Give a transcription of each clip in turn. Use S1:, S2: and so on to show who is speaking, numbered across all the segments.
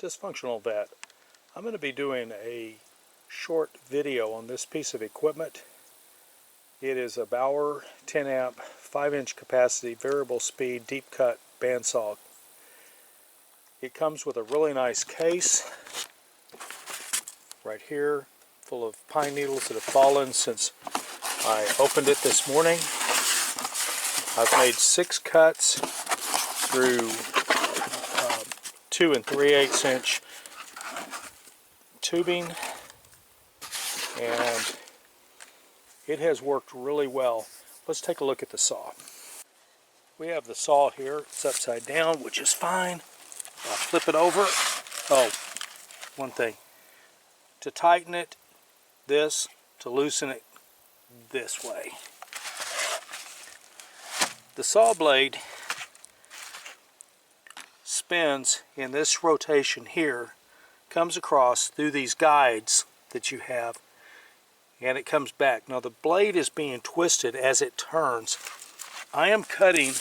S1: Dysfunctional vet. I'm going to be doing a short video on this piece of equipment. It is a Bauer 10 amp 5-inch capacity variable speed deep cut bandsaw. It comes with a really nice case right here full of pine needles that have fallen since I opened it this morning. I've made 6 cuts through 2 3/8 inch tubing, and it has worked really well. Let's take a look at the saw. We have the saw here. It's upside down, which is fine. I'll flip it over. Oh, one thing. To tighten it, this. To loosen it, this way. The saw blade spins in this rotation here, comes across through these guides that you have, and it comes back. Now the blade is being twisted as it turns. I am cutting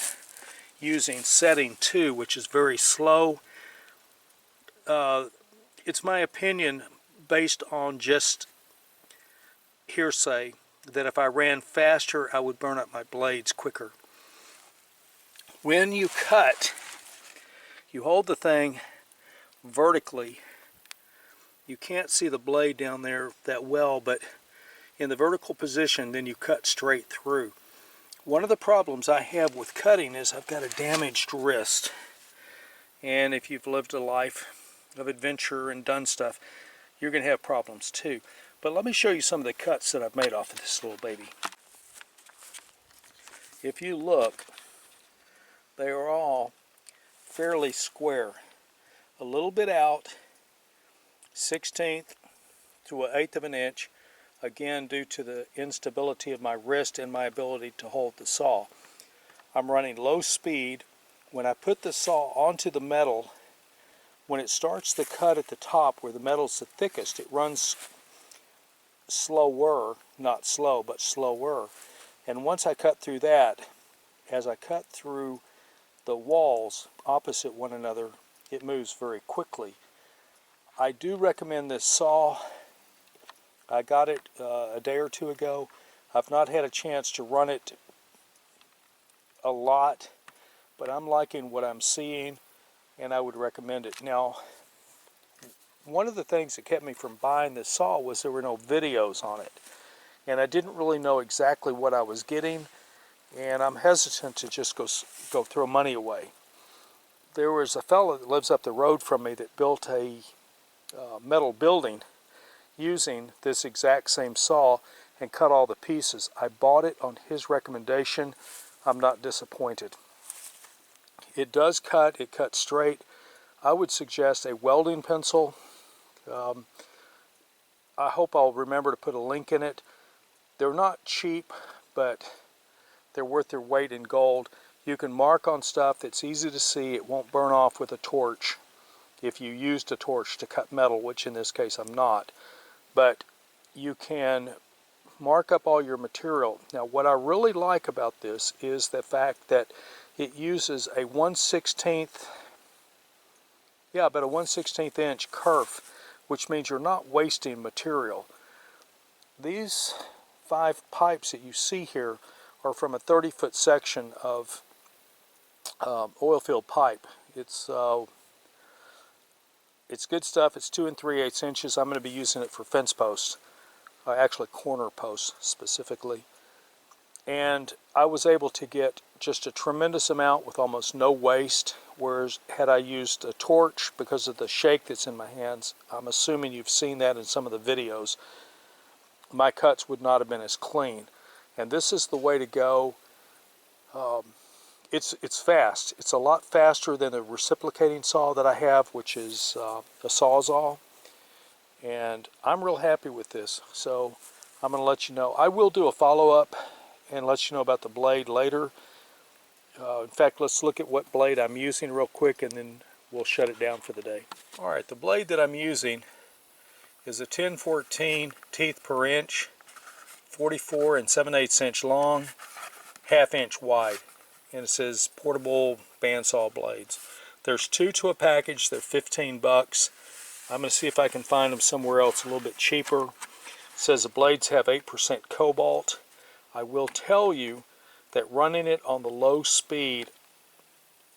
S1: using setting 2, which is very slow. It's my opinion, based on just hearsay, that if I ran faster I would burn up my blades quicker. When you cut, you hold the thing vertically. You can't see the blade down there that well, but in the vertical position, then you cut straight through. One of the problems I have with cutting is I've got a damaged wrist. And if you've lived a life of adventure and done stuff, you're going to have problems too. But let me show you some of the cuts that I've made off of this little baby. If you look, they are all fairly square. A little bit out, 1/16 to 1/8 of an inch, again due to the instability of my wrist and my ability to hold the saw. I'm running low speed. When I put the saw onto the metal, when it starts the cut at the top where the metal's the thickest, it runs slower, not slow, but slower. And once I cut through that, as I cut through the walls opposite one another, it moves very quickly. I do recommend this saw. I got it a day or two ago. I've not had a chance to run it a lot, but I'm liking what I'm seeing, and I would recommend it. Now, one of the things that kept me from buying this saw was there were no videos on it, and I didn't really know exactly what I was getting, and I'm hesitant to just go throw money away. There was a fellow that lives up the road from me that built a metal building using this exact same saw and cut all the pieces. I bought it on his recommendation. I'm not disappointed. It does cut, it cuts straight. I would suggest a welding pencil. I hope I'll remember to put a link in it. They're not cheap, but they're worth their weight in gold. You can mark on stuff that's easy to see. It won't burn off with a torch if you used a torch to cut metal, which in this case I'm not. But you can mark up all your material. Now what I really like about this is the fact that it uses a 1/16, about a 1/16 inch kerf, which means you're not wasting material. These 5 pipes that you see here are from a 30-foot section of oil field pipe. It's good stuff. It's 2 3/8 inches. I'm going to be using it for fence posts, actually corner posts specifically. And I was able to get just a tremendous amount with almost no waste, whereas had I used a torch, because of the shake that's in my hands, I'm assuming you've seen that in some of the videos, my cuts would not have been as clean. And this is the way to go. It's fast. It's a lot faster than the reciprocating saw that I have, which is a Sawzall. And I'm real happy with this, so I'm going to let you know. I will do a follow-up and let you know about the blade later. In fact, let's look at what blade I'm using real quick, and then we'll shut it down for the day. Alright, the blade that I'm using is a 1014 teeth per inch, 44 7/8 inch long, 1/2 inch wide, and it says portable bandsaw blades. There's 2 to a package. They're 15 bucks. I'm going to see if I can find them somewhere else a little bit cheaper. It says the blades have 8% cobalt. I will tell you that running it on the low speed,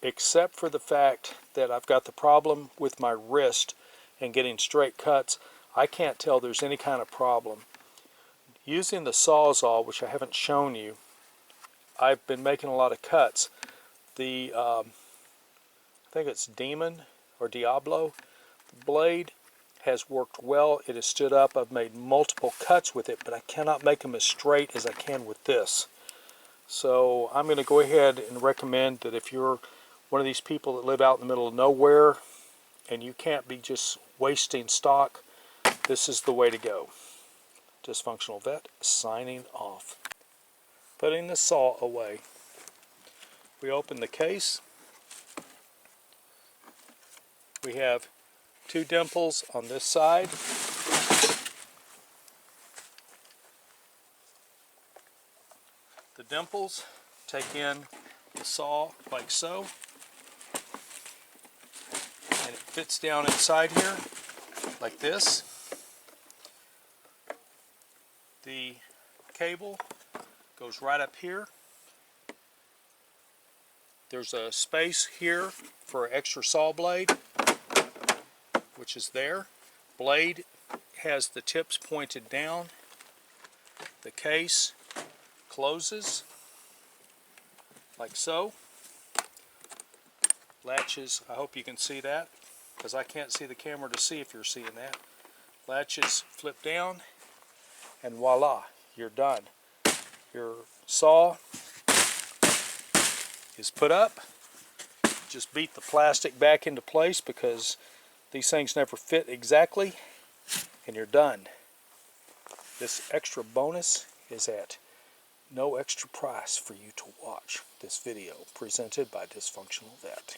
S1: except for the fact that I've got the problem with my wrist and getting straight cuts, I can't tell there's any kind of problem. Using the Sawzall, which I haven't shown you, I've been making a lot of cuts. The I think it's Demon or Diablo, the blade has worked well. It has stood up. I've made multiple cuts with it, but I cannot make them as straight as I can with this. So I'm going to go ahead and recommend that if you're one of these people that live out in the middle of nowhere and you can't be just wasting stock, this is the way to go. Dysfunctional Vet signing off. Putting the saw away. We open the case. We have 2 dimples on this side. The dimples take in the saw like so, and it fits down inside here like this. The cable goes right up here. There's a space here for an extra saw blade, which is there. Blade has the tips pointed down. The case closes like so. Latches, I hope you can see that, because I can't see the camera to see if you're seeing that. Latches flip down, and voila, you're done. Your saw is put up. Just beat the plastic back into place because these things never fit exactly, and you're done. This extra bonus is at no extra price for you to watch this video presented by Dysfunctional Vet.